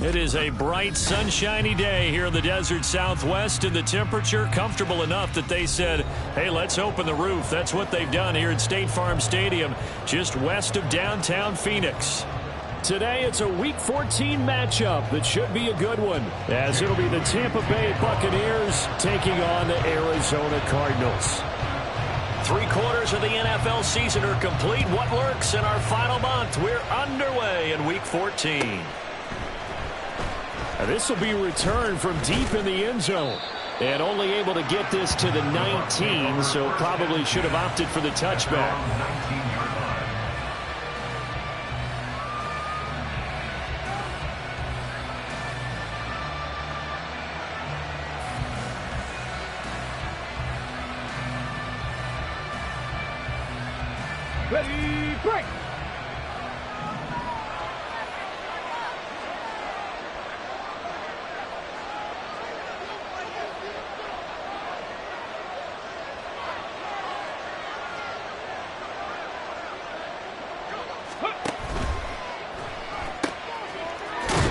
It is a bright, sunshiny day here in the desert Southwest, and the temperature comfortable enough that they said, hey, let's open the roof. That's what they've done here at State Farm Stadium, just west of downtown Phoenix. Today, it's a Week 14 matchup that should be a good one, as it'll be the Tampa Bay Buccaneers taking on the Arizona Cardinals. 3/4 of the NFL season are complete. What works in our final month? We're underway in Week 14. This will be returned from deep in the end zone. And only able to get this to the 19, so probably should have opted for the touchback. Ready, break!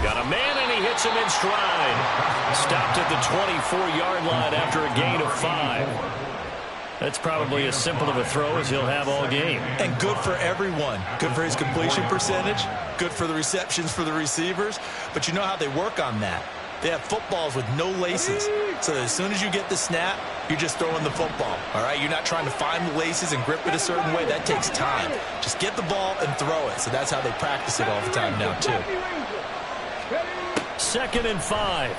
Got a man, and he hits him in stride. Stopped at the 24-yard line after a gain of 5. That's probably as simple of a throw as he'll have all game. And good for everyone. Good for his completion percentage. Good for the receptions for the receivers. But you know how they work on that. They have footballs with no laces. So as soon as you get the snap, you're just throwing the football. All right? You're not trying to find the laces and grip it a certain way. That takes time. Just get the ball and throw it. So that's how they practice it all the time now, too. 2nd and 5.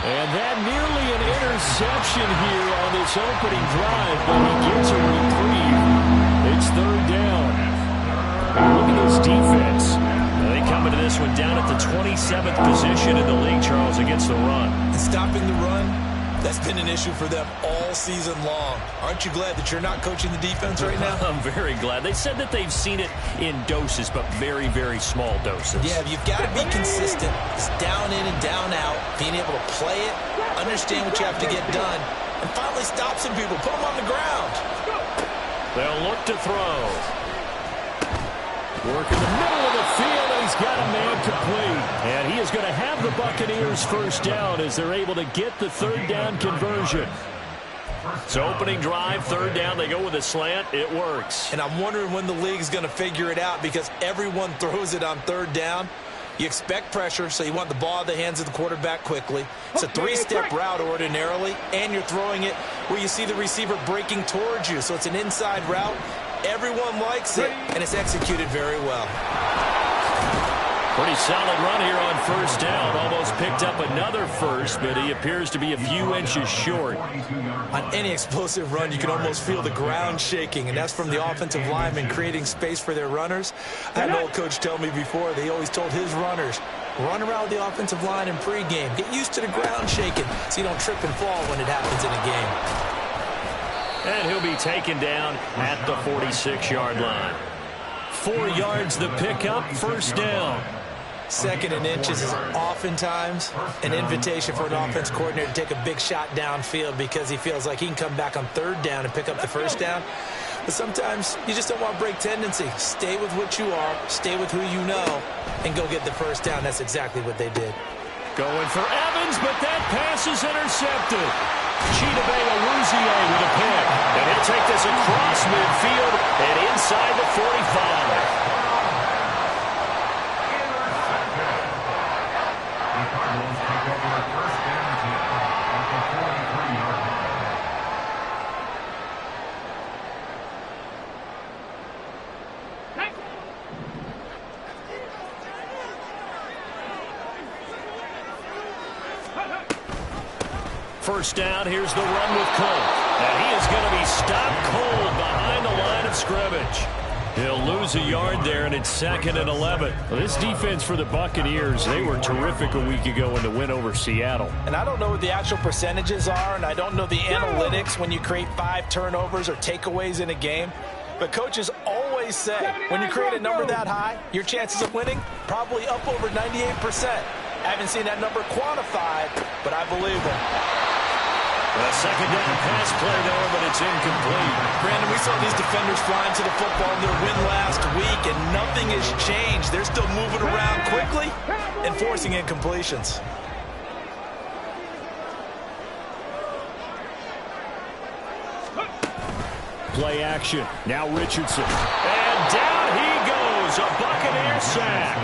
And that nearly an interception here on this opening drive, but he gets a reprieve. It's 3rd down. Look at this defense. They come into this one down at the 27th position in the league, Charles, against the run. And stopping the run, that's been an issue for them all season long. Aren't you glad that you're not coaching the defense right now? I'm very glad. They said that they've seen it in doses, but very, very small doses. Yeah, you've got to be consistent. It's down in and down out, being able to play it, understand what you have to get done, and finally stop some people, put them on the ground. They'll look to throw. Work in the middle of the field, and he's got a man complete. And he is going to have the Buccaneers first down as they're able to get the 3rd down conversion. So opening drive, 3rd down, they go with a slant. It works. And I'm wondering when the league is going to figure it out, because everyone throws it on 3rd down. You expect pressure, so you want the ball in the hands of the quarterback quickly. It's a 3-step route ordinarily, and you're throwing it where you see the receiver breaking towards you. So it's an inside route. Everyone likes it, and it's executed very well. Pretty solid run here on 1st down. Almost picked up another first, but he appears to be a few inches short. On any explosive run, you can almost feel the ground shaking, and that's from the offensive linemen creating space for their runners. I had an old coach tell me before, they always told his runners, run around the offensive line in pregame. Get used to the ground shaking so you don't trip and fall when it happens in a game. And he'll be taken down at the 46-yard line. 4 yards the pickup, 1st down. 2nd and inches is oftentimes an invitation for an offense coordinator to take a big shot downfield because he feels like he can come back on 3rd down and pick up the 1st down. But sometimes you just don't want to break tendency. Stay with what you are, stay with who you know, and go get the 1st down. That's exactly what they did. Going for Evans, but that pass is intercepted. Chidobe-Awuzie with a pick. And he'll take this across midfield and inside the 45. First down, here's the run with Colt. And he is going to be stopped cold behind the line of scrimmage. He'll lose a yard there, and it's 2nd and 11. Well, this defense for the Buccaneers, they were terrific a week ago in the win over Seattle. And I don't know what the actual percentages are, and I don't know the analytics when you create 5 turnovers or takeaways in a game. But coaches always say, when you create a number that high, your chances of winning probably up over 98%. I haven't seen that number quantified, but I believe them. A second down pass play there, but it's incomplete. Brandon, we saw these defenders flying to the football in their win last week, and nothing has changed. They're still moving around quickly and forcing incompletions. Play action. Now Richardson. And down he goes. A Buccaneer sack.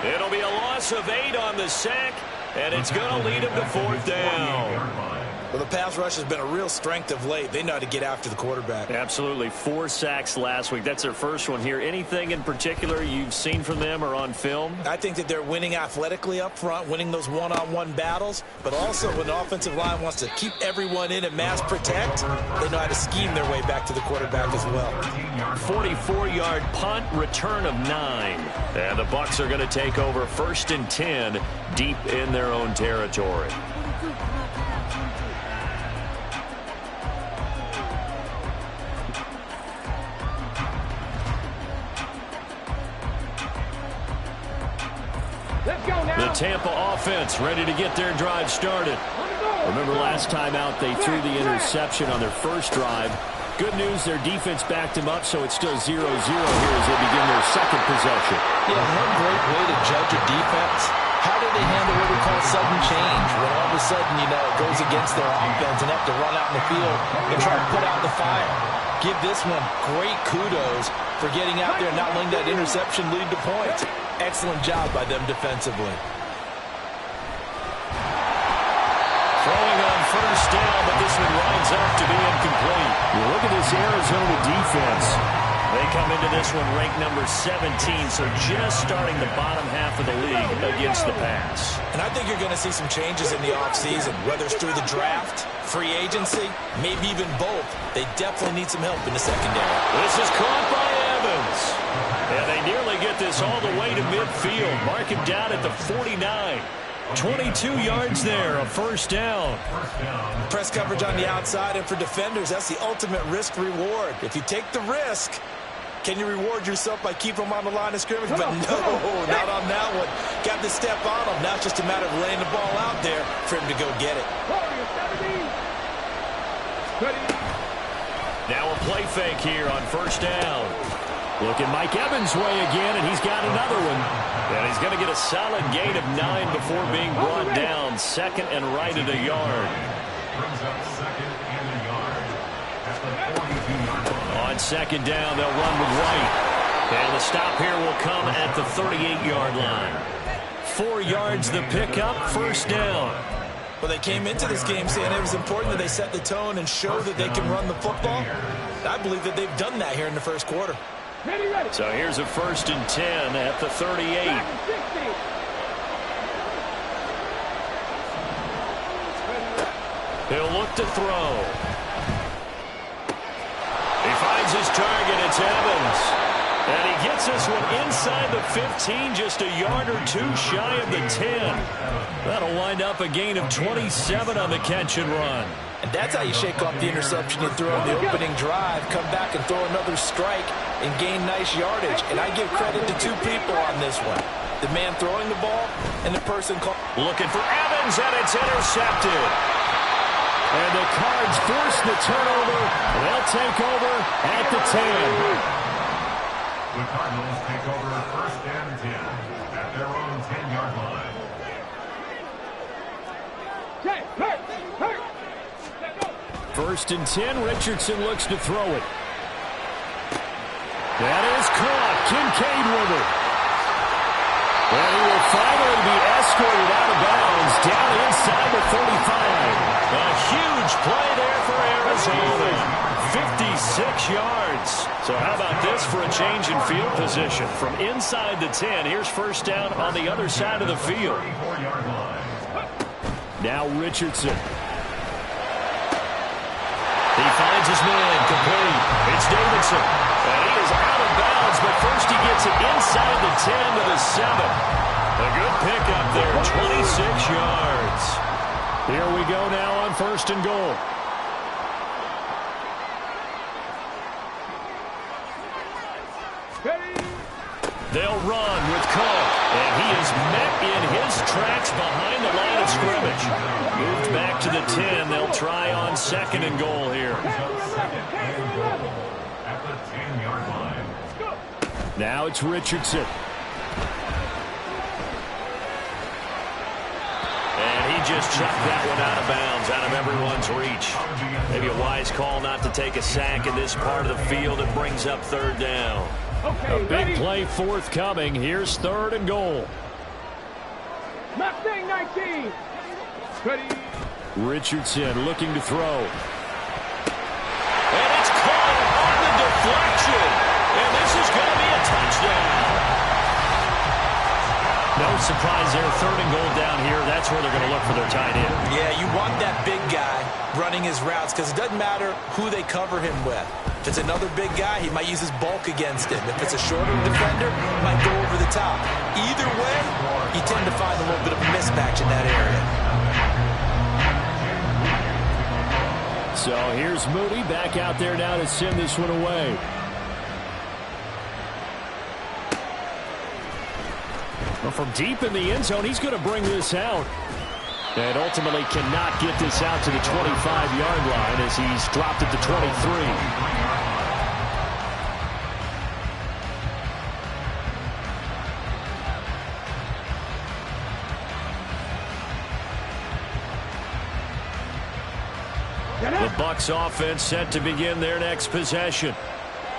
It'll be a loss of 8 on the sack, and it's going to lead him to 4th down. Well, the pass rush has been a real strength of late. They know how to get after the quarterback. Absolutely. 4 sacks last week. That's their first one here. Anything in particular you've seen from them or on film? I think that they're winning athletically up front, winning those one-on-one battles, but also when the offensive line wants to keep everyone in and mass protect, they know how to scheme their way back to the quarterback as well. 44-yard punt, return of 9. And the Bucs are going to take over 1st and 10 deep in their own territory. The Tampa offense ready to get their drive started. Remember last time out they threw the interception on their first drive. Good news, their defense backed them up, so it's still 0-0 here as they begin their second possession. Yeah, one great way to judge a defense. How do they handle what we call sudden change? When all of a sudden, you know, it goes against their offense and have to run out in the field and try to put out the fire. Give this one great kudos for getting out there and not letting that interception lead to points. Excellent job by them defensively. Throwing on 1st down, but this one winds up to be incomplete. You look at this Arizona defense. They come into this one ranked number 17, so just starting the bottom half of the league against the pass. And I think you're going to see some changes in the offseason, whether it's through the draft, free agency, maybe even both. They definitely need some help in the secondary. This is caught by Evans. And they nearly get this all the way to midfield. Mark him down at the 49. 22 yards there, a 1st down. Press coverage on the outside, and for defenders, that's the ultimate risk-reward. If you take the risk, can you reward yourself by keeping them on the line of scrimmage? But no, not on that one. Got to step on them. Now it's just a matter of laying the ball out there for him to go get it. Now a play fake here on 1st down. Looking Mike Evans' way again, and he's got another one. And he's going to get a solid gain of 9 before being brought down. 2nd and right at a yard. On 2nd down, they'll run with White. And the stop here will come at the 38-yard line. 4 yards the pickup, 1st down. Well, they came into this game saying it was important that they set the tone and show that they can run the football. I believe that they've done that here in the 1st quarter. So here's a 1st and 10 at the 38. He'll look to throw. He finds his target. It's Evans. And he gets this one inside the 15, just a yard or 2 shy of the 10. That'll wind up a gain of 27 on the catch and run. And that's how you shake off the interception you throw on the opening drive, come back and throw another strike and gain nice yardage. And I give credit to 2 people on this one. The man throwing the ball and the person looking for Evans, and it's intercepted. And the Cards force the turnover. They'll take over at the 10. The Cardinals take over 1st and 10 at their own 10-yard line. 1st and 10, Richardson looks to throw it. That is caught. Kincaid with it. And he will finally be escorted out of bounds down inside the 35. A huge play there for Arizona. 56 yards. So how about this for a change in field position? From inside the 10, here's 1st down on the other side of the field. Now Richardson. He finds his man complete. It's Davidson. And he is out of bounds, but first he gets it inside the 10 to the 7. A good pickup there, 26 yards. Here we go now on 1st and goal. They'll run with Cook, and he is met in his tracks behind the line of scrimmage. Moved back to the 10. They'll try on 2nd and goal here. At the 10-yard line. Now it's Richardson. And he just chucked that one out of bounds, out of everyone's reach. Maybe a wise call not to take a sack in this part of the field. It brings up 3rd down. Okay, a big play forthcoming. Here's 3rd and goal. Mustang 19. Ready. Richardson looking to throw. And it's caught on the deflection. And this is going to be a touchdown. No surprise there. 3rd and goal down here. That's where they're going to look for their tight end. Yeah, you want that big guy running his routes because it doesn't matter who they cover him with. If it's another big guy, he might use his bulk against him. If it's a shorter defender, he might go over the top. Either way, you tend to find a little bit of a mismatch in that area. So here's Moody back out there now to send this one away. Well, from deep in the end zone, he's going to bring this out. And ultimately cannot get this out to the 25-yard line as he's dropped at the 23. The Bucs offense set to begin their next possession.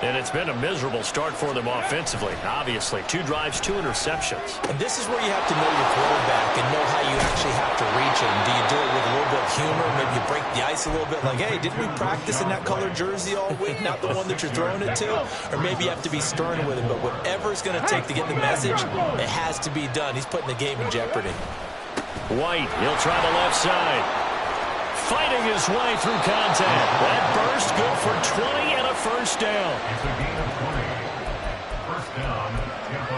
And it's been a miserable start for them offensively, obviously. 2 drives, 2 interceptions. And this is where you have to know your quarterback and know how you actually have to reach him. Do you do it with a little bit of humor? Maybe you break the ice a little bit like, hey, didn't we practice in that colored jersey all week, not the one that you're throwing it to? Or maybe you have to be stern with him. But whatever it's going to take to get the message, it has to be done. He's putting the game in jeopardy. White, he'll try the left side. Fighting his way through contact. That burst good for 20 and a 1st down. It's a gain of 20. 1st down, Tampa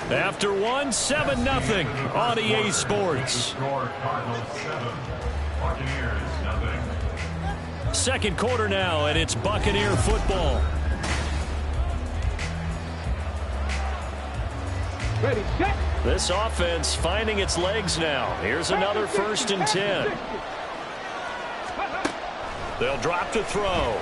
Bay. After one, 7-0 on EA Sports. Score Cardinals 7, Buccaneers 0. 2nd quarter now, and it's Buccaneer football. Ready, set. This offense finding its legs now. Here's another 1st and 10. They'll drop to throw.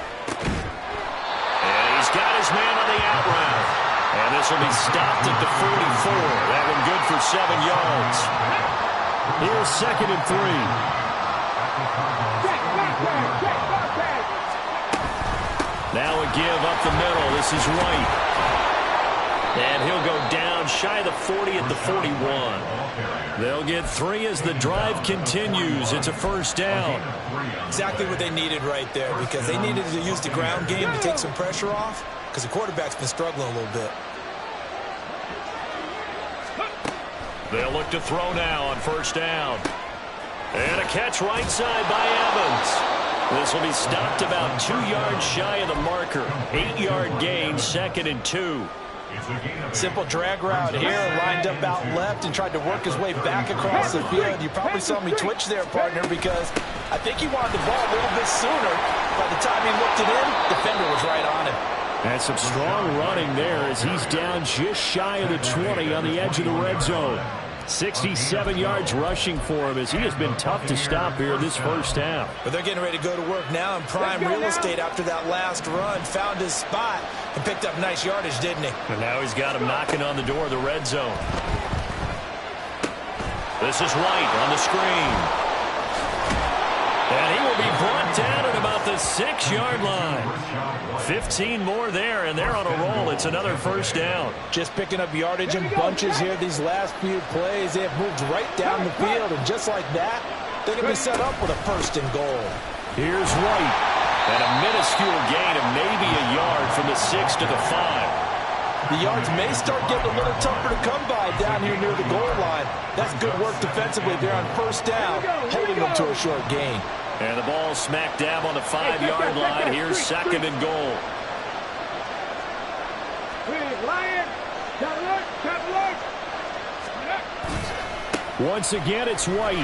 And he's got his man on the out route. And this will be stopped at the 44. That one good for 7 yards. Here's 2nd and 3. Now a give up the middle. This is White. And he'll go down shy of the 40 at the 41. They'll get 3 as the drive continues. It's a 1st down. Exactly what they needed right there because they needed to use the ground game to take some pressure off because the quarterback's been struggling a little bit. They'll look to throw now on 1st down. And a catch right side by Evans. This will be stopped about 2 yards shy of the marker. 8-yard gain, 2nd and 2. Simple drag route here, lined up out left and tried to work his way back across the field. You probably saw me twitch there, partner, because I think he wanted the ball a little bit sooner. By the time he looked it in, the defender was right on him. And some strong running there as he's down just shy of the 20 on the edge of the red zone. 67 yards rushing for him as he has been tough to stop here this 1st half. But they're getting ready to go to work now in prime real estate after that last run. Found his spot and picked up nice yardage, didn't he? And now he's got him knocking on the door of the red zone. This is White on the screen. And he will be brought down at about the 6-yard line. 15 more there, and they're on a roll. It's another 1st down. Just picking up yardage in bunches here these last few plays. They have moved right down the field, and just like that, they're going to be set up with a 1st and goal. Here's White. And a minuscule gain of maybe a yard from the 6 to the 5. The yards may start getting a little tougher to come by down here near the goal line. That's good work defensively there on first down, holding them to a short gain. And the ball smack dab on the 5-yard line. Here's second and goal. Once again, it's White.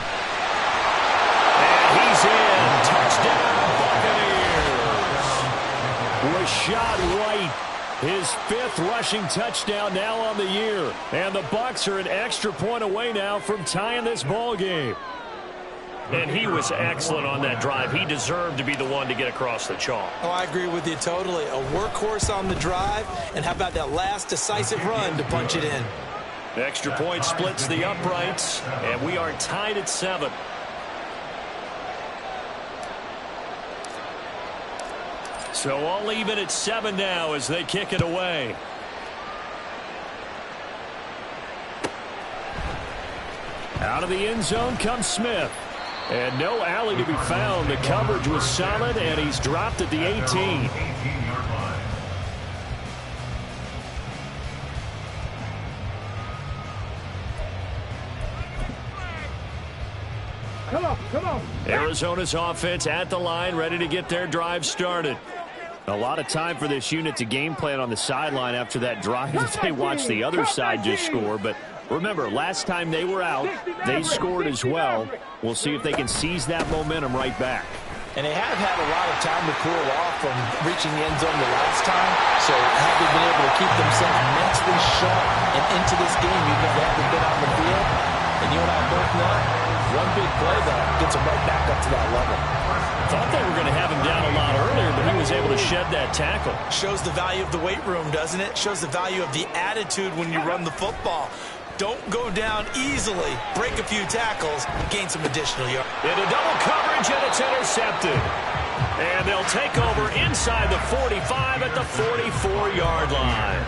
And he's in. Touchdown, Buccaneers. Rashad White, his 5th rushing touchdown now on the year. And the Bucs are an extra point away now from tying this ball game. And he was excellent on that drive. He deserved to be the one to get across the chalk. Oh, I agree with you totally. A workhorse on the drive, and how about that last decisive run to punch it in? Extra point splits the uprights, and we are tied at 7. So all even at 7 now as they kick it away. Out of the end zone comes Smith. And no alley to be found. The coverage was solid, and he's dropped at the 18. Come on. Arizona's offense at the line, ready to get their drive started. A lot of time for this unit to game plan on the sideline after that drive that they watched the other side just score. But remember, last time they were out, they scored as well. We'll see if they can seize that momentum right back. And they have had a lot of time to cool off from reaching the end zone the last time. So have they been able to keep themselves mentally sharp and into this game even if they haven't been on the field? And you and I both know, one big play, though, gets them right back up to that level. Thought they were going to have him down a lot earlier, but he was able to shed that tackle. Shows the value of the weight room, doesn't it? Shows the value of the attitude when you run the football. Don't go down easily. Break a few tackles, gain some additional yards. Into double coverage, and it's intercepted. And they'll take over inside the 45 at the 44-yard line.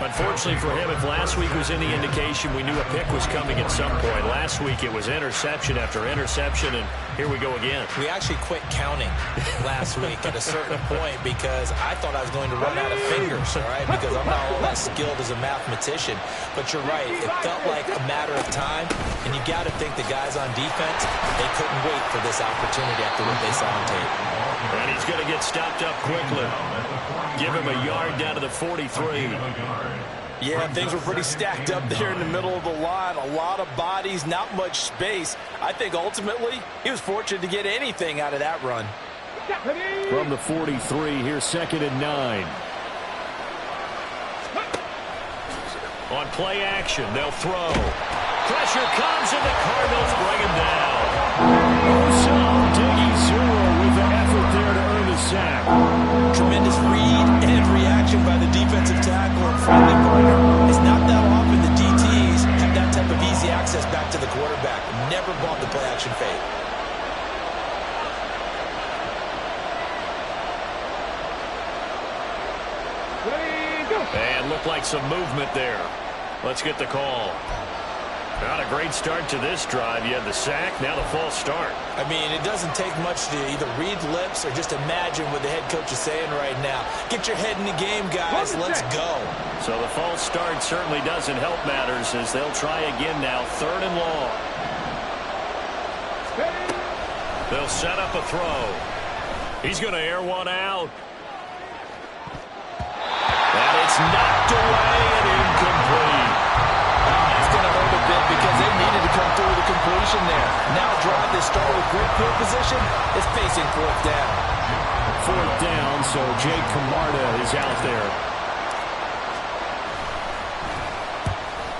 Unfortunately for him, if last week was any indication, we knew a pick was coming at some point. Last week it was interception after interception, and here we go again. We actually quit counting last week at a certain point because I thought I was going to run out of fingers, all right, because I'm not all that skilled as a mathematician. But you're right, it felt like a matter of time, and you got to think the guys on defense, they couldn't wait for this opportunity after what they saw on tape. And he's going to get stopped up quickly. Give him a yard down to the 43. Yeah, things were pretty stacked up there in the middle of the line. A lot of bodies, not much space. I think ultimately he was fortunate to get anything out of that run. From the 43, here's second and 9. On play action, they'll throw. Pressure comes, and the Cardinals bring him down. So Diggy Zero with the effort there to earn the sack. Tremendous read and reaction by the defensive tackle and friendly partner. It's not that often the DTs have that type of easy access back to the quarterback. Never bought the play action fake. And looked like some movement there. Let's get the call. Not a great start to this drive. You had the sack, now the false start. I mean, it doesn't take much to either read lips or just imagine what the head coach is saying right now. Get your head in the game, guys. Let's go. So the false start certainly doesn't help matters as they'll try again now. 3rd and long. They'll set up a throw. He's going to air one out. And it's knocked away and incomplete. It's going to hurt a bit because they needed to come through with a completion there. Now drive they started with great field position is facing 4th down. 4th down, so Jake Camarda is out there.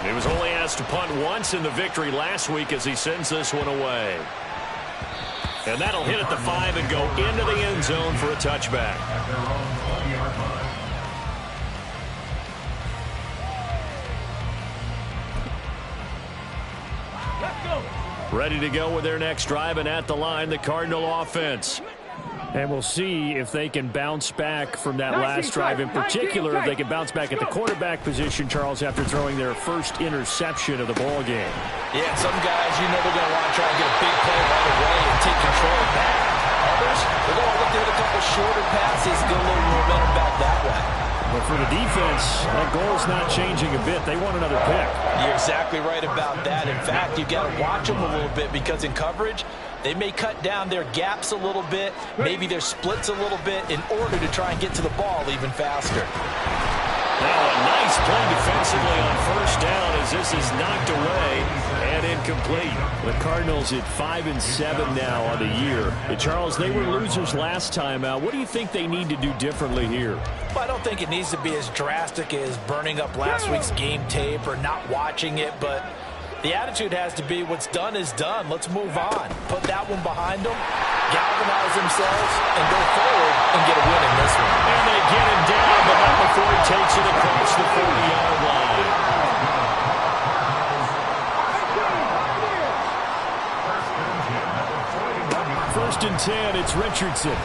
He was only asked to punt once in the victory last week as he sends this one away. And that'll hit at the 5 and go into the end zone for a touchback. Ready to go with their next drive, and at the line, the Cardinal offense. And we'll see if they can bounce back from that last drive. In particular, if they can bounce back at the quarterback position, Charles, after throwing their first interception of the ball game. Yeah, some guys, you know they're going to want to try and get a big play right away and take control of that. Others, they're going to look to hit a couple shorter passes, get a little momentum back that way. But for the defense, that goal's not changing a bit. They want another pick. You're exactly right about that. In fact, you've got to watch them a little bit because in coverage, they may cut down their gaps a little bit, maybe their splits a little bit in order to try and get to the ball even faster. Now a nice play defensively on first down as this is knocked away and incomplete. The Cardinals at 5-7 now on the year. Charles, they were losers last time out. What do you think they need to do differently here? Well, I don't think it needs to be as drastic as burning up last week's game tape or not watching it, but the attitude has to be what's done is done. Let's move on. Put that one behind them, galvanize themselves, and go forward and get a win in this one. And they get him down, but not before he takes it across the 40-yard line. First and 10, it's Richardson.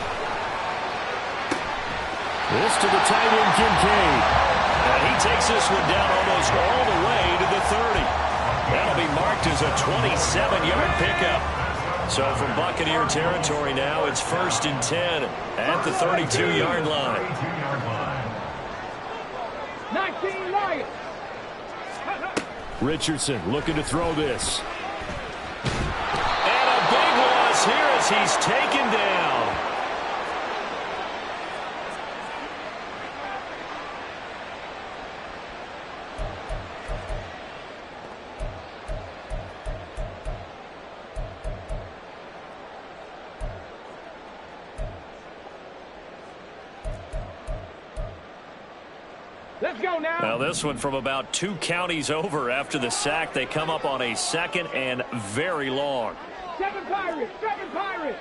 This to the tight end, Kincaid. And he takes this one down almost all the way to the 30. That'll be marked as a 27-yard pickup. So from Buccaneer territory now, it's first and 10 at the 32-yard line. 19 Lions. Richardson looking to throw this. And a big loss here as he's taken down. Let's go now. Now this one from about 2 counties over after the sack. They come up on a second and very long. 7 Pirates, 7 Pirates.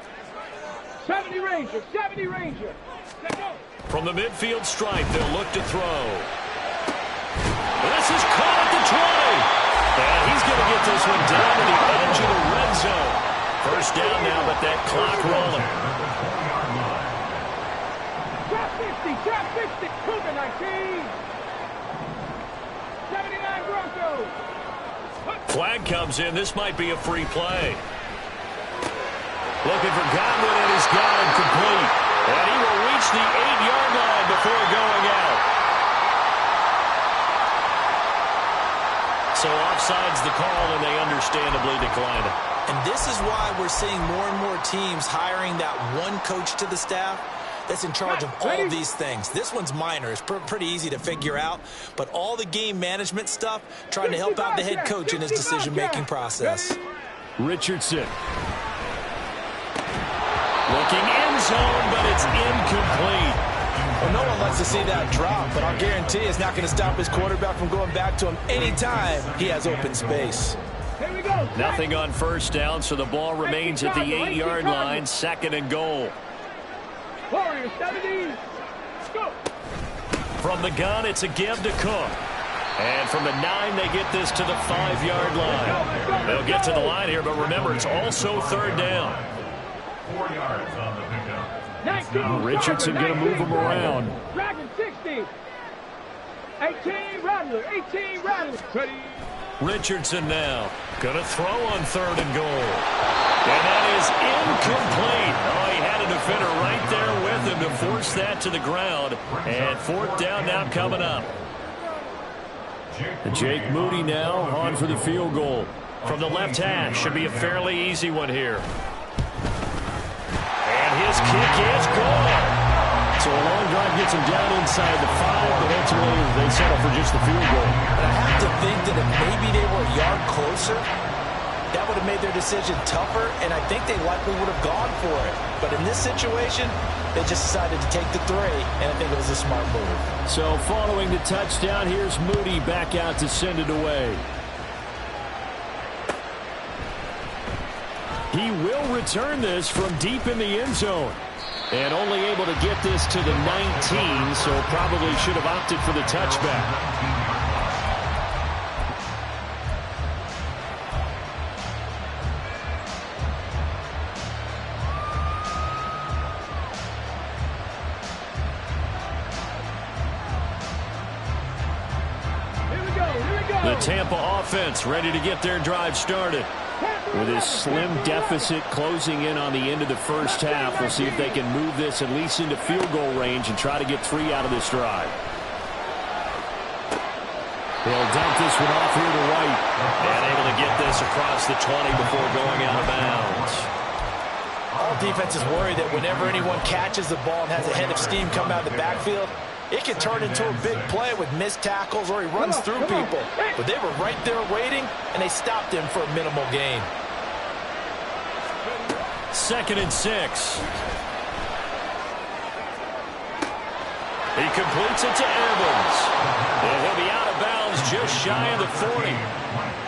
70 Rangers, 70 Rangers. Let's go. From the midfield stripe, they'll look to throw. This is caught at the 20. And he's going to get this one down to the edge of the red zone. First down now, but that clock rolling. Drop 50, drop 50. Cougar 19. 79 Broncos. Flag comes in. This might be a free play. Looking for Godwin, and he's got him complete. And he will reach the 8-yard line before going out. So offside's the call, and they understandably decline it. And this is why we're seeing more and more teams hiring that one coach to the staff that's in charge of all of these things. This one's minor. It's pretty easy to figure out. But all the game management stuff, trying to help out the head coach in his decision-making process. Richardson. Looking end zone, but it's incomplete. Well, no one likes to see that drop, but I'll guarantee it's not going to stop his quarterback from going back to him anytime he has open space. Here we go. Nothing on first down, so the ball remains at the 8-yard line, second and goal. Warriors 70. Go. From the gun, it's a give to Cook. And from the 9, they get this to the 5-yard line. They'll get to the line here, but remember, it's also third down. 4 yards on the pickup. 19. Richardson going to move him around. Dragon 60. 18 Rattler. 18 Rattler. 20. Richardson now going to throw on third and goal. And that is incomplete. Oh, he had a defender right there with him to force that to the ground. And fourth down now coming up. Jake Moody now on for the field goal. From the left hash, should be a fairly easy one here. And his kick is good. So a long drive gets him down inside the 5, but ultimately they settle for just the field goal. And I have to think that if maybe they were a yard closer, that would have made their decision tougher, and I think they likely would have gone for it. But in this situation, they just decided to take the 3, and I think it was a smart move. So following the touchdown, here's Moody back out to send it away. He will return this from deep in the end zone. And only able to get this to the 19, so probably should have opted for the touchback. The Tampa offense ready to get their drive started. With his slim deficit closing in on the end of the first half, we'll see if they can move this at least into field goal range and try to get 3 out of this drive. He'll dump this one off here to White. And able to get this across the 20 before going out of bounds. All defenses worry that whenever anyone catches the ball and has a head of steam come out of the backfield, it can turn into a big play with missed tackles or he runs through people. But they were right there waiting, and they stopped him for a minimal gain. 2nd and 6. He completes it to Evans. And he'll be out of bounds just shy of the 40.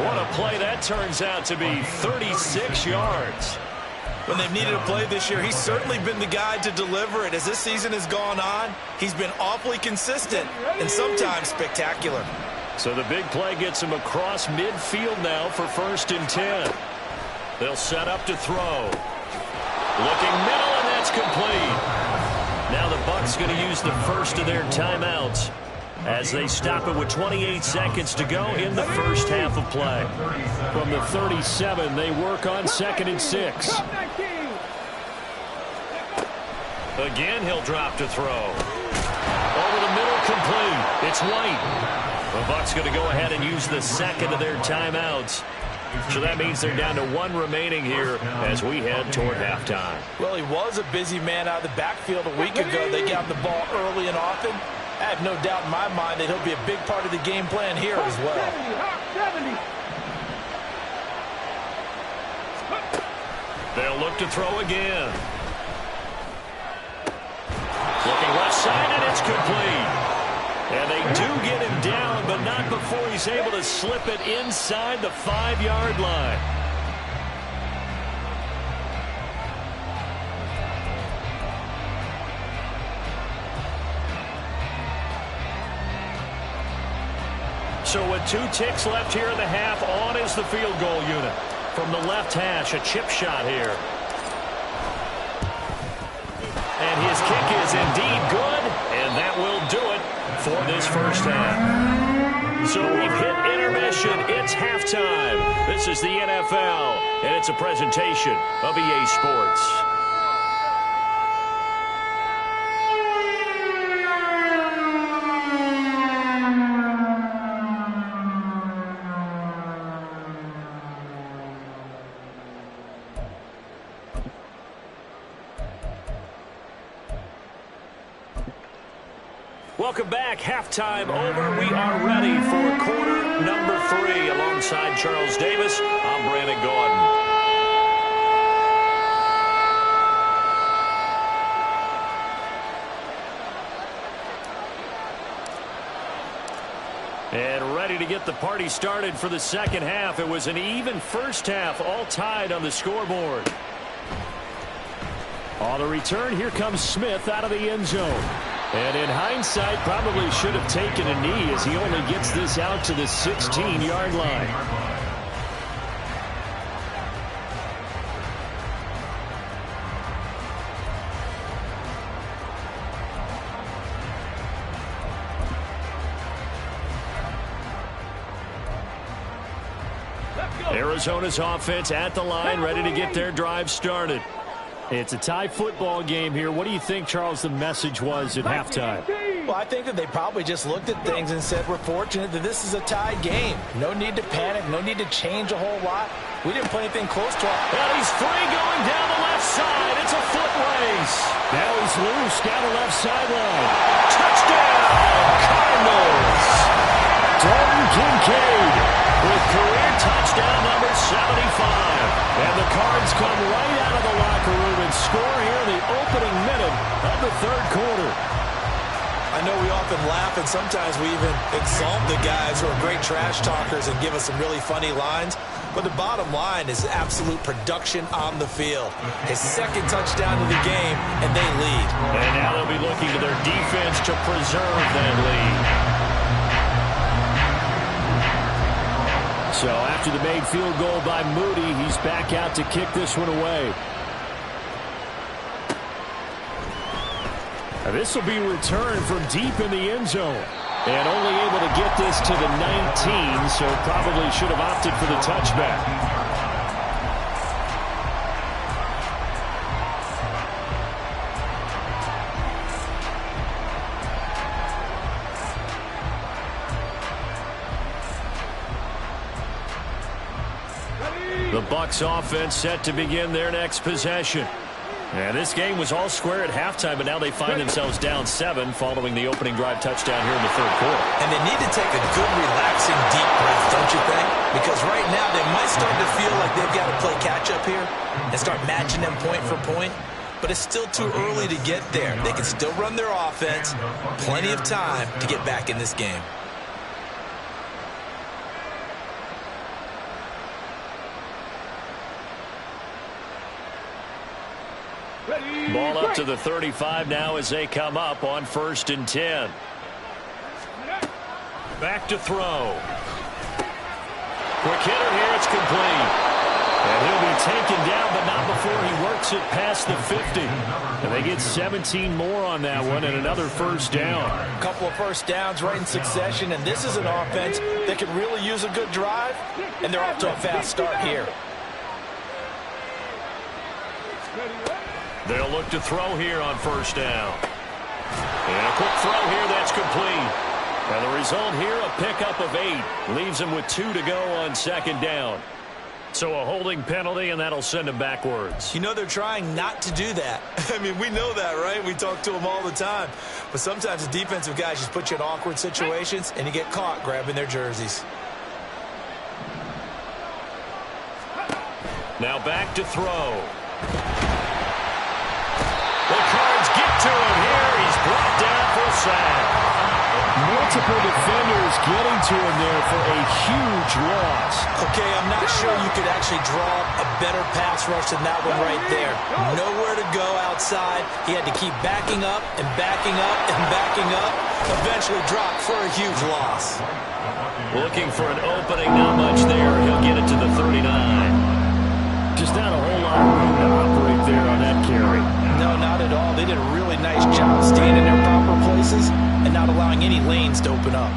What a play that turns out to be, 36 yards. When they've needed a play this year, he's certainly been the guy to deliver it. As this season has gone on, he's been awfully consistent and sometimes spectacular. So the big play gets him across midfield now for 1st and 10. They'll set up to throw. Looking middle, and that's complete. Now the Bucs going to use the first of their timeouts as they stop it with 28 seconds to go in the first half of play. From the 37, they work on 2nd and 6. Again, he'll drop to throw. Over the middle, complete. It's White. The Bucs going to go ahead and use the second of their timeouts. So that means they're down to 1 remaining here as we head toward halftime. Well, he was a busy man out of the backfield a week ago. They got him the ball early and often. I have no doubt in my mind that he'll be a big part of the game plan here as well. 70. They'll look to throw again. Looking left side, and it's complete. And they do get him down, but not before he's able to slip it inside the 5-yard line. So with 2 ticks left here in the half, on is the field goal unit. From the left hash, a chip shot here. And his kick is indeed good, and that will do it for this first half. So we've hit intermission. It's halftime. This is the NFL, and it's a presentation of EA Sports. Welcome back. Halftime over. We are ready for quarter number 3. Alongside Charles Davis, I'm Brandon Gordon. And ready to get the party started for the second half. It was an even first half, all tied on the scoreboard. On the return, here comes Smith out of the end zone. And in hindsight, probably should have taken a knee as he only gets this out to the 16-yard line. Arizona's offense at the line, ready to get their drive started. It's a tie football game here. What do you think, Charles, the message was at halftime? Well, I think that they probably just looked at things and said, we're fortunate that this is a tied game. No need to panic. No need to change a whole lot. We didn't play anything close to it. And he's free going down the left side. It's a foot race. Now he's loose down the left sideline. Touchdown, Cardinals. Dalton Kincaid with career touchdown number 75. And the Cards come right out of the locker room and score here in the opening minute of the third quarter. I know we often laugh and sometimes we even exalt the guys who are great trash talkers and give us some really funny lines. But the bottom line is absolute production on the field. His second touchdown of the game, and they lead. And now they'll be looking to their defense to preserve that lead. So after the made field goal by Moody, he's back out to kick this one away. Now this will be returned from deep in the end zone. And only able to get this to the 19, so probably should have opted for the touchback. Bucs offense set to begin their next possession. And this game was all square at halftime, but now they find themselves down 7 following the opening drive touchdown here in the third quarter. And they need to take a good, relaxing, deep breath, don't you think? Because right now they might start to feel like they've got to play catch-up here and start matching them point for point. But it's still too early to get there. They can still run their offense. Plenty of time to get back in this game. Ball up to the 35 now as they come up on 1st and 10. Back to throw. Quick hitter here, it's complete. And he'll be taken down, but not before he works it past the 50. And they get 17 more on that one and another first down. A couple of first downs right in succession, and this is an offense that could really use a good drive, and they're off to a fast start here. They'll look to throw here on first down. And a quick throw here that's complete. And the result here, a pickup of 8. Leaves them with 2 to go on second down. So a holding penalty, and that'll send them backwards. You know they're trying not to do that. I mean, we know that, right? We talk to them all the time. But sometimes the defensive guys just put you in awkward situations, and you get caught grabbing their jerseys. Now back to throw. The Cards get to him here. He's brought down for a sack. Multiple defenders getting to him there for a huge loss. Okay, I'm not sure you could actually draw a better pass rush than that one right there. Nowhere to go outside. He had to keep backing up and backing up and backing up. Eventually dropped for a huge loss. Looking for an opening, not much there. He'll get it to the 39. Just not a whole lot of room to operate there on that carry. No, not at all. They did a really nice job staying in their proper places and not allowing any lanes to open up.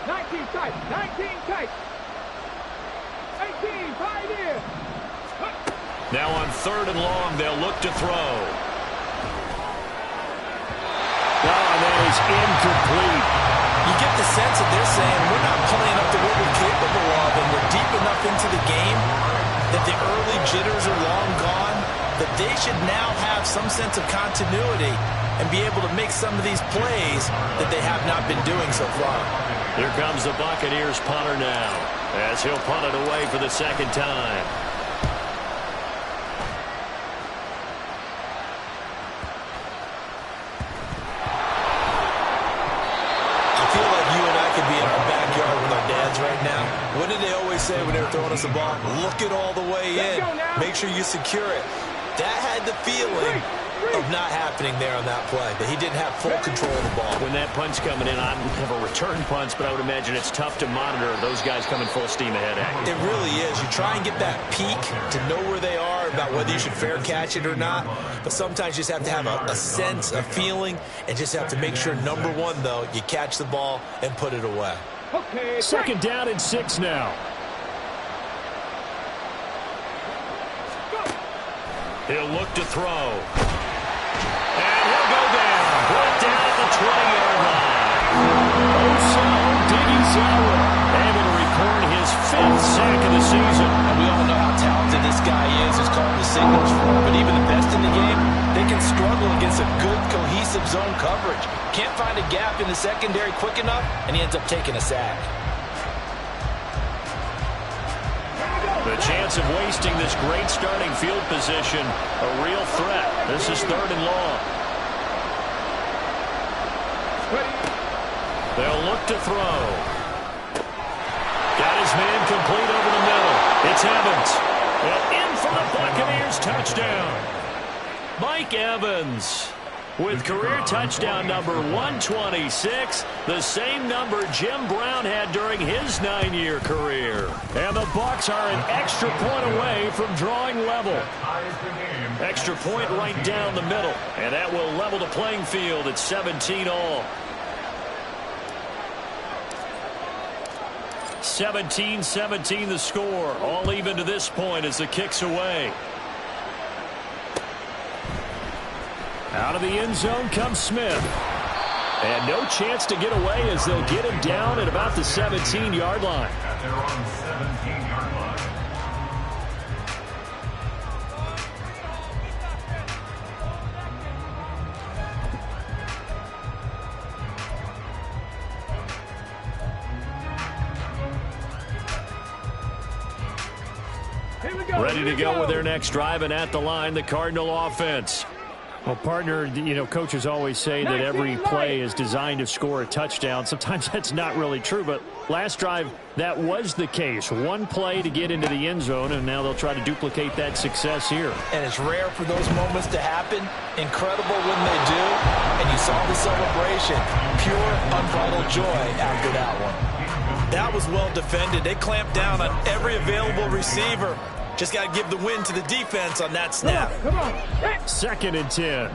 19 tight, 19 tight. 18, 5 in. Now on 3rd and long, they'll look to throw. Oh, that is incomplete. You get the sense that they're saying we're not playing up to what we're capable of, and we're deep enough into the game that the early jitters are long gone, that they should now have some sense of continuity and be able to make some of these plays that they have not been doing so far. Here comes the Buccaneers punter now as he'll punt it away for the second time. I feel like you and I could be in our backyard with our dads right now. What did they always say when they were throwing us the ball? Look it all the way in. Make sure you secure it. That had the feeling of not happening there on that play, that he didn't have full control of the ball. When that punt's coming in, I don't have a return punch, but I would imagine it's tough to monitor those guys coming full steam ahead at you. It really is. You try and get that peek to know where they are, about whether you should fair catch it or not, but sometimes you just have to have a sense, a feeling, and just have to make sure, number one, though, you catch the ball and put it away. Okay, second down and 6 now. He'll look to throw. And he'll go down. Brought down at the 20-yard line. Osama Digizawa able to record his 5th sack of the season. And we all know how talented this guy is. He's calling the signals for him. But even the best in the game, they can struggle against a good, cohesive zone coverage. Can't find a gap in the secondary quick enough, and he ends up taking a sack. The chance of wasting this great starting field position, a real threat. This is 3rd and long. They'll look to throw. Got his man complete over the middle. It's Evans. And in for the Buccaneers touchdown. Mike Evans with career touchdown number 126, the same number Jim Brown had during his 9-year career. And the Bucs are an extra point away from drawing level. Extra point right down the middle, and that will level the playing field at 17 all. 17-17 the score, all even to this point as the kick's away. Out of the end zone comes Smith. And no chance to get away as they'll get him down at about the 17-yard line. At their own 17-yard line. Ready to go with their next drive, and at the line, the Cardinal offense. Well, partner, you know, coaches always say that every play is designed to score a touchdown. Sometimes that's not really true, but last drive, that was the case. One play to get into the end zone, and now they'll try to duplicate that success here. And it's rare for those moments to happen. Incredible when they do. And you saw the celebration. Pure, unbridled joy after that one. That was well defended. They clamped down on every available receiver. Just got to give the win to the defense on that snap. Come on. 2nd and 10.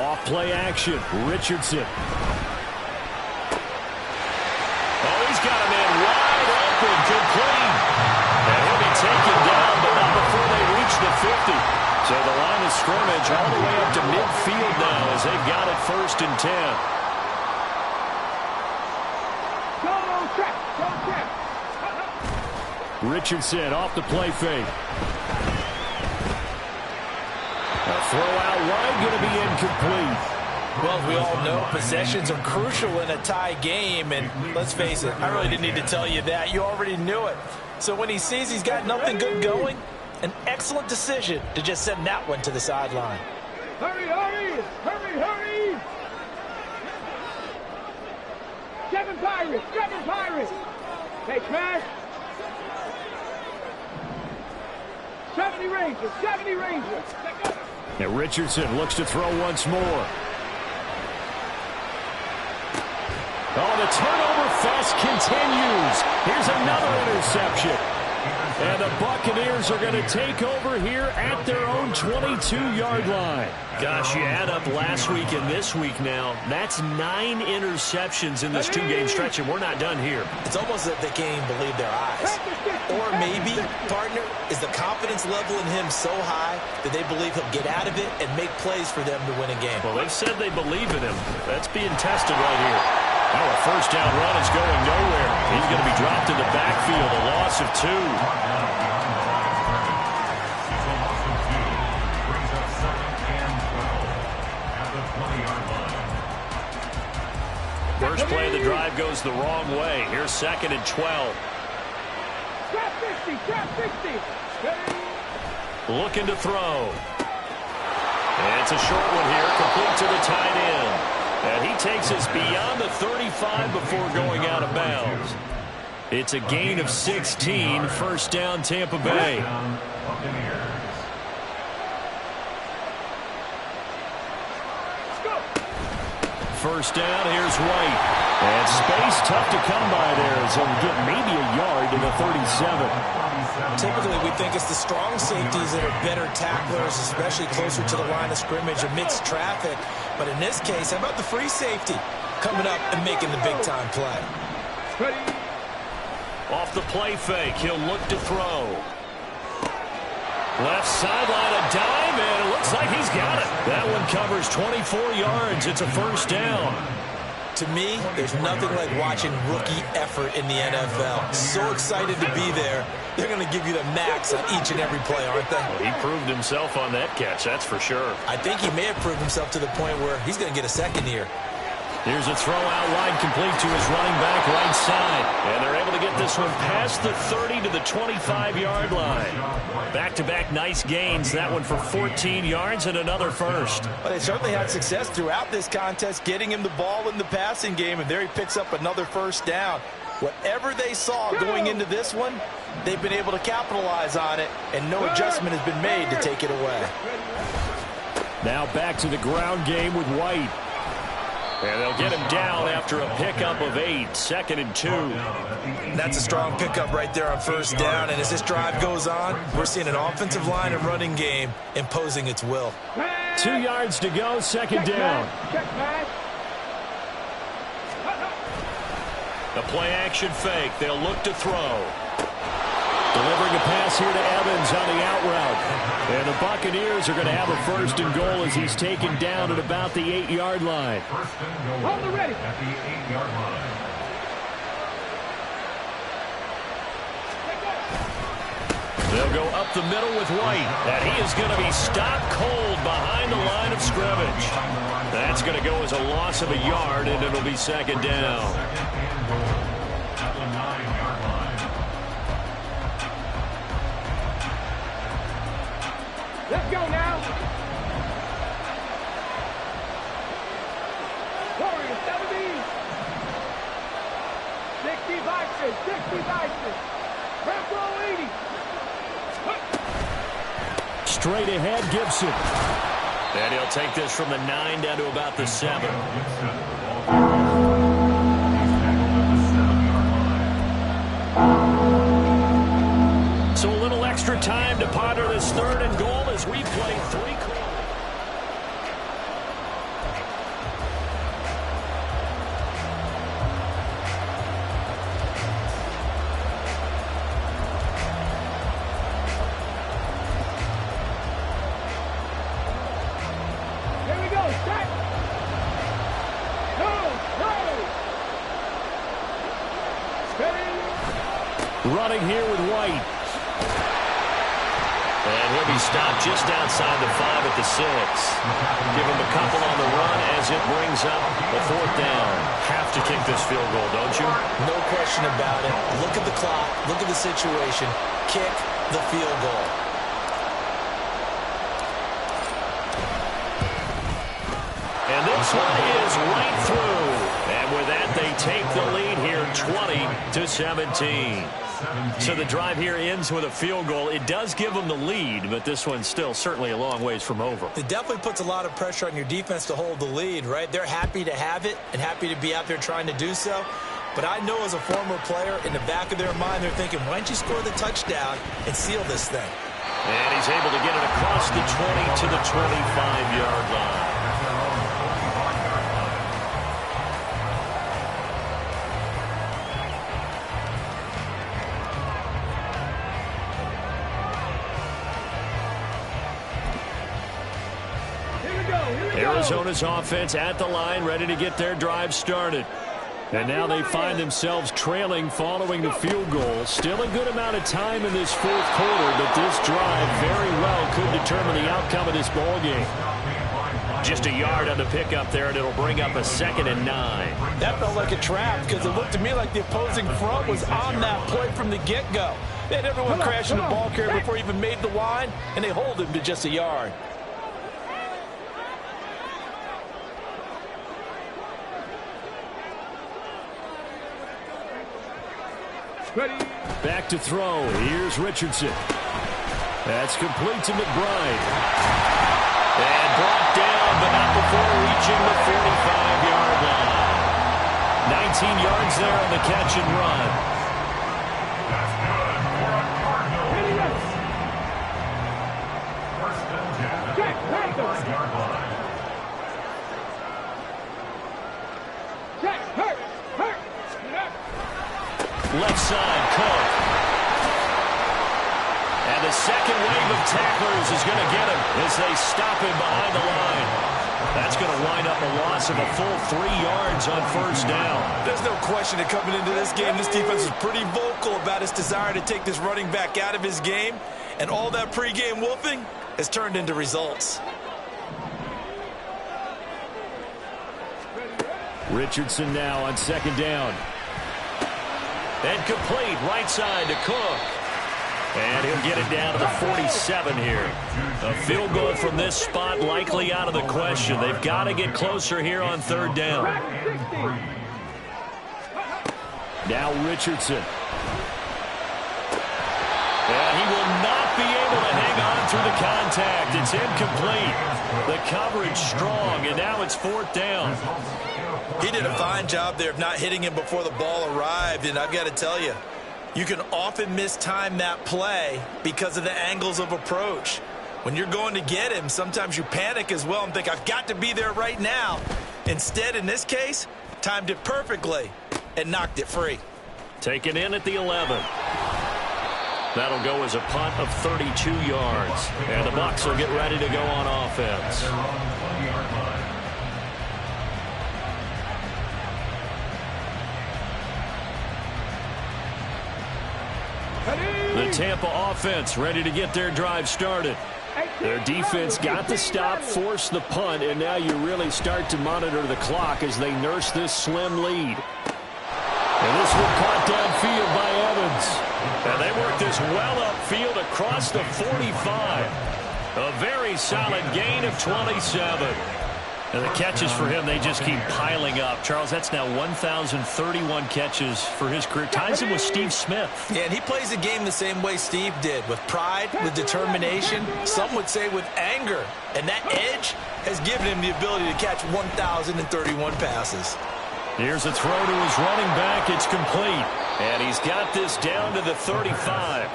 Off play action. Richardson. Oh, he's got a man wide open, complete. And he'll be taken down, but not before they reach the 50. So the line of scrimmage all the way up to midfield now as they've got it 1st and 10. Richardson off the play fake. A throw out wide, going to be incomplete. Well, we all know possessions are crucial in a tie game, and let's face it, I really didn't need to tell you that. You already knew it. So when he sees he's got nothing good going, an excellent decision to just send that one to the sideline. Hurry, hurry! Hurry, hurry! 7 Pirates! 7 Pirates! Hey, Smash! 70 Rangers! 70 Rangers! Now Richardson looks to throw once more. Oh, the turnover fest continues. Here's another interception. And the Buccaneers are going to take over here at their own 22-yard line. Gosh, you add up last week and this week now. That's 9 interceptions in this 2-game stretch, and we're not done here. It's almost as if they can't even believe their eyes. Or maybe, partner, is the confidence level in him so high that they believe he'll get out of it and make plays for them to win a game. Well, they've said they believe in him. That's being tested right here. Oh, a 1st down run is going nowhere. He's going to be dropped in the backfield, a loss of 2. First play of the drive goes the wrong way. Here's 2nd and 12. Trap 60! Trap 60! Looking to throw. And it's a short one here, complete to the tight end. And he takes us beyond the 35 before going out of bounds. It's a gain of 16, 1st down Tampa Bay. First down, here's White. And space tough to come by there as he'll get maybe a yard to the 37. Typically, we think it's the strong safeties that are better tacklers, especially closer to the line of scrimmage amidst traffic. But in this case, how about the free safety coming up and making the big-time play? Off the play fake, he'll look to throw. Left sideline, a dive, and it looks like he's got it. That one covers 24 yards. It's a 1st down. To me, there's nothing like watching rookie effort in the NFL. So excited to be there. They're going to give you the max on each and every play, aren't they? Well, he proved himself on that catch, that's for sure. I think he may have proved himself to the point where he's going to get a second here. Here's a throw out wide, complete to his running back right side. And they're able to get this one past the 30 to the 25-yard line. Back-to-back nice gains. That one for 14 yards and another 1st. Well, they certainly had success throughout this contest, getting him the ball in the passing game, and there he picks up another 1st down. Whatever they saw going into this one, they've been able to capitalize on it, and no adjustment has been made to take it away. Now back to the ground game with White. And they'll get him down after a pickup of 8, 2nd and 2. That's a strong pickup right there on 1st down. And as this drive goes on, we're seeing an offensive line and running game imposing its will. 2 yards to go, 2nd down. The play action fake. They'll look to throw. Delivering a pass here to Evans on the out route. And the Buccaneers are going to have a 1st and goal as he's taken down at about the 8-yard line. Hold the ready. At the 8-yard line. They'll go up the middle with White. And he is going to be stopped cold behind the line of scrimmage. That's going to go as a loss of a yard, and it'll be second down. Second and goal at the 9-yard line. Let's go now. Warriors 70. 60 Vikings. 60 Vikings. Front row 80. Straight ahead, Gibson. And he'll take this from the 9 down to about the 7. So a little extra time to ponder this 3rd and goal as we play 3 quarters. Running here with White. And he'll be stopped just outside the 5 at the 6. Give him a couple on the run as it brings up the 4th down. Have to kick this field goal, don't you? No question about it. Look at the clock. Look at the situation. Kick the field goal. And this one is right through. And with that, they take the lead here 20-17. So the drive here ends with a field goal. It does give them the lead, but this one's still certainly a long ways from over. It definitely puts a lot of pressure on your defense to hold the lead, right? They're happy to have it and happy to be out there trying to do so. But I know as a former player, in the back of their mind, they're thinking, why don't you score the touchdown and seal this thing? And he's able to get it across the 20 to the 25-yard line. Arizona's offense at the line, ready to get their drive started. And now they find themselves trailing following the field goal. Still a good amount of time in this 4th quarter, but this drive very well could determine the outcome of this ball game. Just a yard on the pickup there, and it'll bring up a 2nd and 9. That felt like a trap because it looked to me like the opposing front was on that play from the get-go. They had everyone crashing the ball carrier before he even made the line, and they hold him to just a yard. Ready. Back to throw. Here's Richardson. That's complete to McBride. And brought down, but not before reaching the 45-yard line. 19 yards there on the catch and run. That's good for a Cardinal. First and 10 at the 45-yard line. Check. Hurt. Left side, Cook. And the second wave of tacklers is going to get him as they stop him behind the line. That's going to wind up a loss of a full 3 yards on 1st down. There's no question that coming into this game, this defense is pretty vocal about its desire to take this running back out of his game. And all that pregame wolfing has turned into results. Richardson now on 2nd down. And complete, right side to Cook. And he'll get it down to the 47 here. A field goal from this spot likely out of the question. They've got to get closer here on 3rd down. Now Richardson. And he will not be able to hang on through the contact. It's incomplete. The coverage strong, and now it's 4th down. He did a fine job there of not hitting him before the ball arrived, and I've got to tell you, you can often mistime that play because of the angles of approach. When you're going to get him, sometimes you panic as well and think, I've got to be there right now. Instead, in this case, timed it perfectly and knocked it free. Taken in at the 11. That'll go as a punt of 32 yards. And the Bucs will get ready to go on offense. The Tampa offense ready to get their drive started. Their defense got the stop, forced the punt, and now you really start to monitor the clock as they nurse this slim lead. And this one caught downfield by Evans. And they work this well upfield across the 45. A very solid gain of 27. And the catches for him, they just keep piling up. Charles, that's now 1,031 catches for his career. Ties him with Steve Smith. Yeah, and he plays the game the same way Steve did, with pride, with determination, some would say with anger. And that edge has given him the ability to catch 1,031 passes. Here's a throw to his running back. It's complete. And he's got this down to the 35.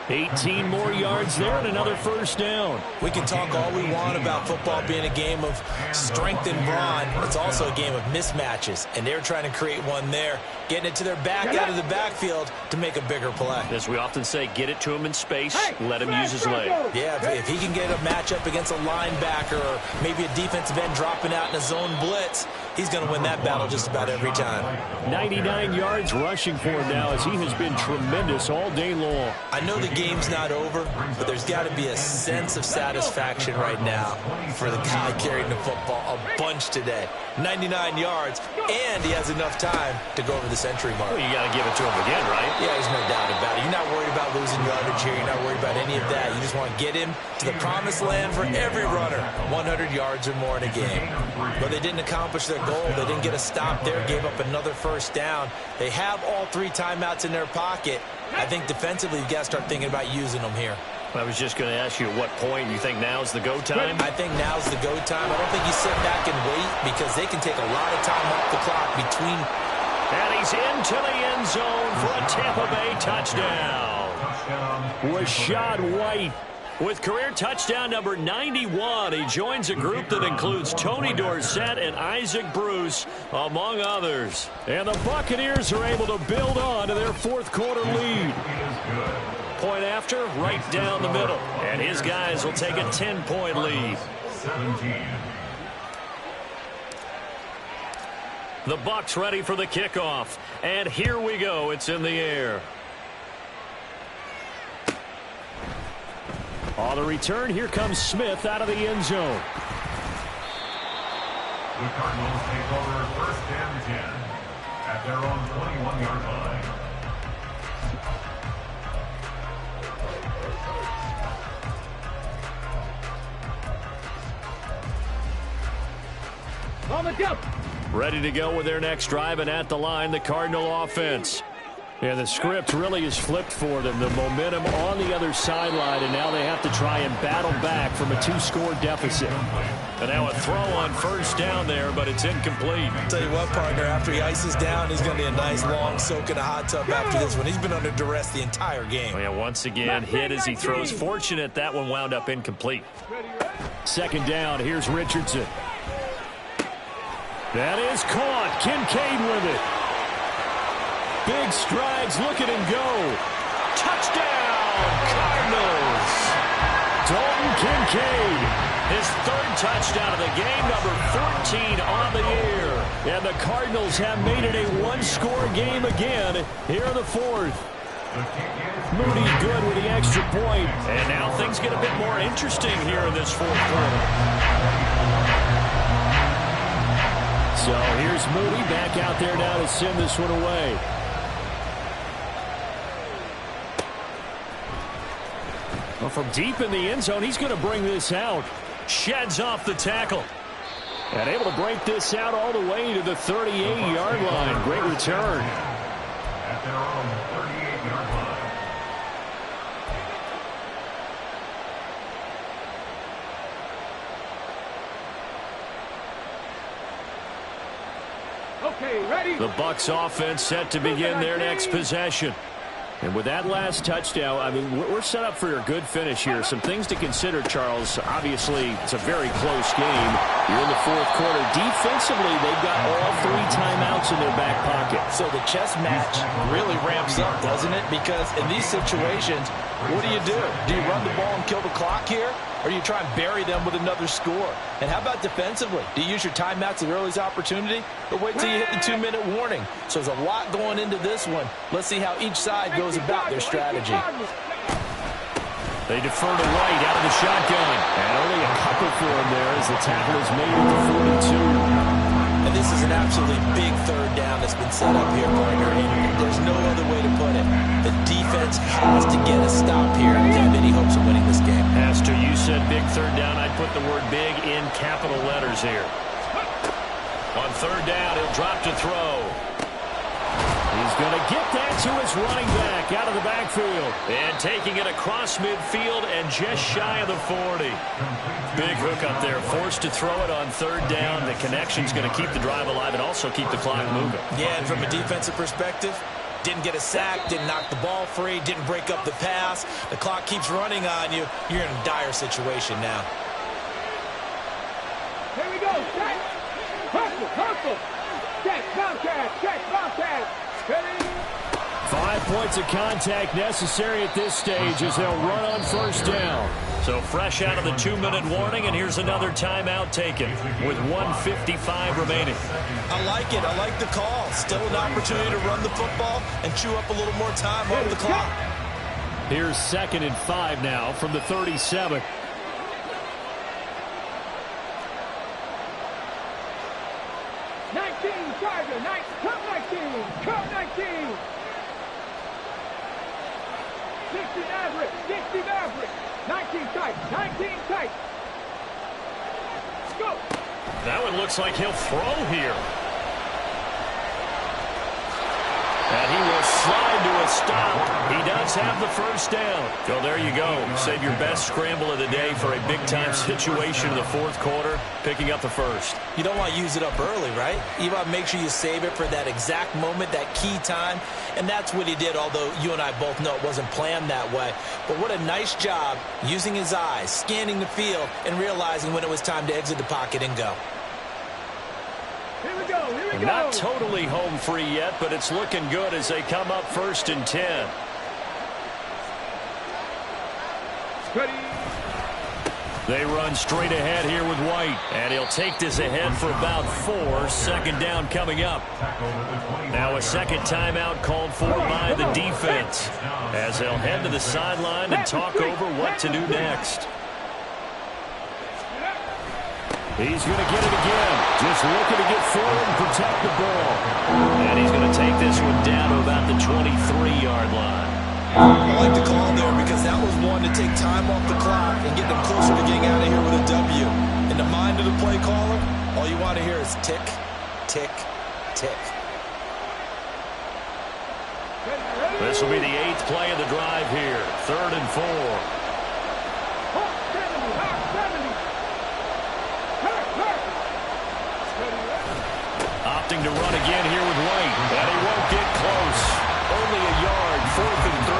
18 more yards there and another first down. We can talk all we want about football being a game of strength and brawn. It's also a game of mismatches, and they're trying to create one there, getting it to their back out of the backfield to make a bigger play. As we often say, get it to him in space, let him use his leg. Yeah, if he can get a matchup against a linebacker or maybe a defensive end dropping out in a zone blitz, he's going to win that battle just about every time. 99 yards rushing for him now as he has been tremendous all day long. I know the game's not over, but there's got to be a sense of satisfaction right now for the guy carrying the football a bunch today. 99 yards, and he has enough time to go over the century mark. Well, you got to give it to him again, right? Yeah, there's no doubt about it. You're not worried about losing yardage here. You're not worried about any of that. You just want to get him to the promised land for every runner, 100 yards or more in a game. But they didn't accomplish their goal. They didn't get a stop there, gave up another first down. They have all 3 timeouts in their pocket. I think defensively, you've got to start thinking about using them here. I was just going to ask you at what point you think now's the go time? I think now's the go time. I don't think you sit back and wait because they can take a lot of time off the clock between. And he's into the end zone for a Tampa Bay touchdown. Rashad White with career touchdown number 91. He joins a group that includes Tony Dorsett and Isaac Bruce, among others. And the Buccaneers are able to build on to their fourth quarter lead. Point after, right down the middle. And his guys will take a 10-point lead. 17. The Bucs ready for the kickoff. And here we go. It's in the air. On the return, here comes Smith out of the end zone. The Cardinals take over first and 10 at their own 21-yard line. On the jump. Ready to go with their next drive, and at the line, the Cardinal offense. And the script really is flipped for them. The momentum on the other sideline, and now they have to try and battle back from a 2-score deficit. And now a throw on first down there, but it's incomplete. I'll tell you what, partner, after he ices down, he's going to be a nice long soak in a hot tub after this one. He's been under duress the entire game. Well, yeah, once again, hit as he throws. Fortunate that one wound up incomplete. Second down, here's Richardson. That is caught. Kincaid with it. Big strides. Look at him go. Touchdown, Cardinals. Dalton Kincaid. His third touchdown of the game, number 14 on the year. And the Cardinals have made it a 1-score game again here in the fourth. Moody good with the extra point. And now things get a bit more interesting here in this fourth quarter. So here's Moody back out there now to send this one away. Well, from deep in the end zone, he's going to bring this out. Sheds off the tackle. And able to break this out all the way to the 38-yard line. Great return. At their own 38-yard line. Okay, ready? The Bucs offense set to begin their next possession. And with that last touchdown, I mean, we're set up for a good finish here. Some things to consider, Charles. Obviously, it's a very close game. You're in the fourth quarter. Defensively, they've got all 3 timeouts in their back pocket. So the chess match really ramps up, doesn't it? Because in these situations, what do? Do you run the ball and kill the clock here? Or do you try and bury them with another score? And how about defensively? Do you use your timeouts at earliest opportunity? Or wait till you hit the 2-minute warning? So there's a lot going into this one. Let's see how each side goes about their strategy. They defer to White out of the shotgun. And only a couple for him there as the tackle is made at the 42. And this is an absolutely big third down that's been set up here, partner, and there's no other way to put it. The defense has to get a stop here to have any hopes of winning this game. Has to. You said big third down. I'd put the word big in capital letters here. On third down, he'll drop to throw. He's going to get that to his running back out of the backfield. And taking it across midfield and just shy of the 40. Big hook up there. Forced to throw it on third down. The connection's going to keep the drive alive and also keep the clock moving. Yeah, and from a defensive perspective, didn't get a sack, didn't knock the ball free, didn't break up the pass. The clock keeps running on you. You're in a dire situation now. Here we go. Check. Hustle. Check. Bobcat. Ready? 5 points of contact necessary at this stage as they'll run on first down. So fresh out of the 2-minute warning, and here's another timeout taken with 1:55 remaining. I like it. I like the call. Still an opportunity to run the football and chew up a little more time on the clock. Here's 2nd and 5 now from the 37. Come 19. 60 Maverick. 19 tight. Go. That one looks like he'll throw here. And he will slide to a stop. He does have the first down. So there you go. Save your best scramble of the day for a big-time situation in the fourth quarter, picking up the first. You don't want to use it up early, right? You want to make sure you save it for that exact moment, that key time. And that's what he did, although you and I both know it wasn't planned that way. But what a nice job using his eyes, scanning the field, and realizing when it was time to exit the pocket and go. Here we go. Not totally home free yet, but it's looking good as they come up 1st and 10. Ready. They run straight ahead here with White, and he'll take this ahead for about 4. 2nd down coming up. Now a second timeout called for by the defense as they'll head to the sideline and talk over what to do next. He's going to get it again. Just looking to get forward and protect the ball. And he's going to take this one down to about the 23-yard line. I like the call there because that was one to take time off the clock and get them closer to getting out of here with a W. In the mind of the play caller, all you want to hear is tick, tick, tick. This will be the 8th play of the drive here. 3rd and 4. Opting to run again here with White. And he won't get close. Only a yard. 4th and 3.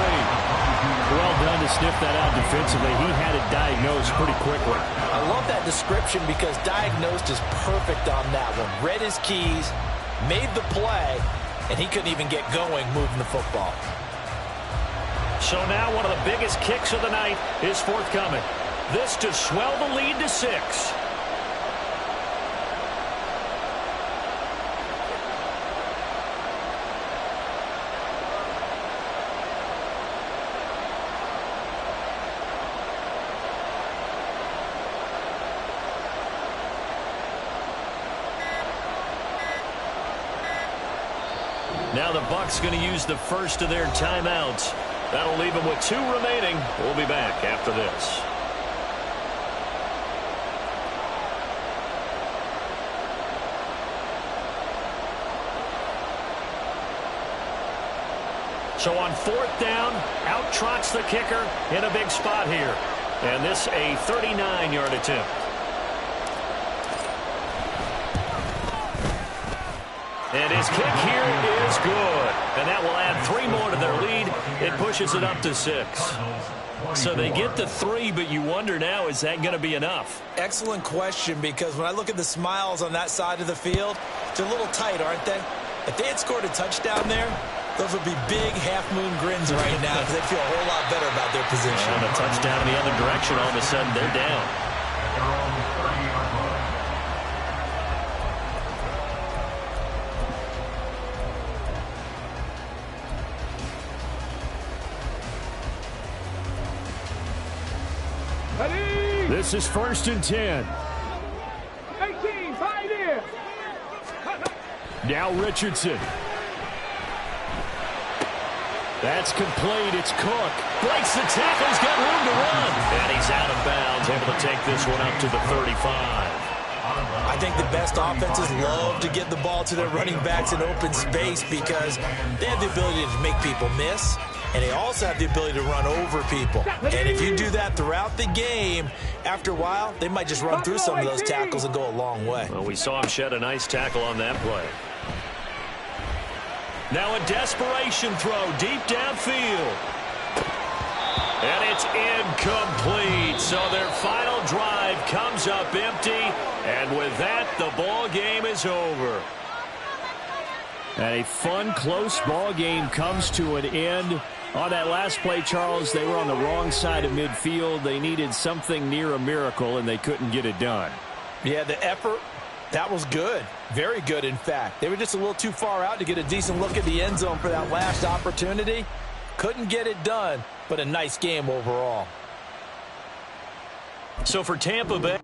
Well done to sniff that out defensively. He had it diagnosed pretty quickly. I love that description because diagnosed is perfect on that one. Read his keys, made the play, and he couldn't even get going moving the football. So now one of the biggest kicks of the night is forthcoming. This to swell the lead to 6. Now the Bucs going to use the first of their timeouts. That'll leave them with 2 remaining. We'll be back after this. So on 4th down, out trots the kicker in a big spot here. And this a 39-yard attempt. And his kick here is good. And that will add 3 more to their lead. It pushes it up to 6. So they get the 3, but you wonder now, is that going to be enough? Excellent question, because when I look at the smiles on that side of the field, they're a little tight, aren't they? If they had scored a touchdown there, those would be big half-moon grins right now because they'd feel a whole lot better about their position. And a touchdown in the other direction, all of a sudden they're down. Ready? This is 1st and 10. 18, Pioneer. Now Richardson. That's complete. It's Cook. Breaks the tackle. He's got room to run. And he's out of bounds, able to take this one up to the 35. I think the best offenses love to get the ball to their running backs in open space because they have the ability to make people miss, and they also have the ability to run over people. And if you do that throughout the game, after a while, they might just run through some of those tackles and go a long way. Well, we saw him shed a nice tackle on that play. Now a desperation throw deep downfield. And it's incomplete. So their final drive comes up empty. And with that, the ball game is over. And a fun, close ball game comes to an end. On that last play, Charles, they were on the wrong side of midfield. They needed something near a miracle, and they couldn't get it done. Yeah, the effort, that was good. Very good, in fact. They were just a little too far out to get a decent look at the end zone for that last opportunity. Couldn't get it done, but a nice game overall. So for Tampa Bay.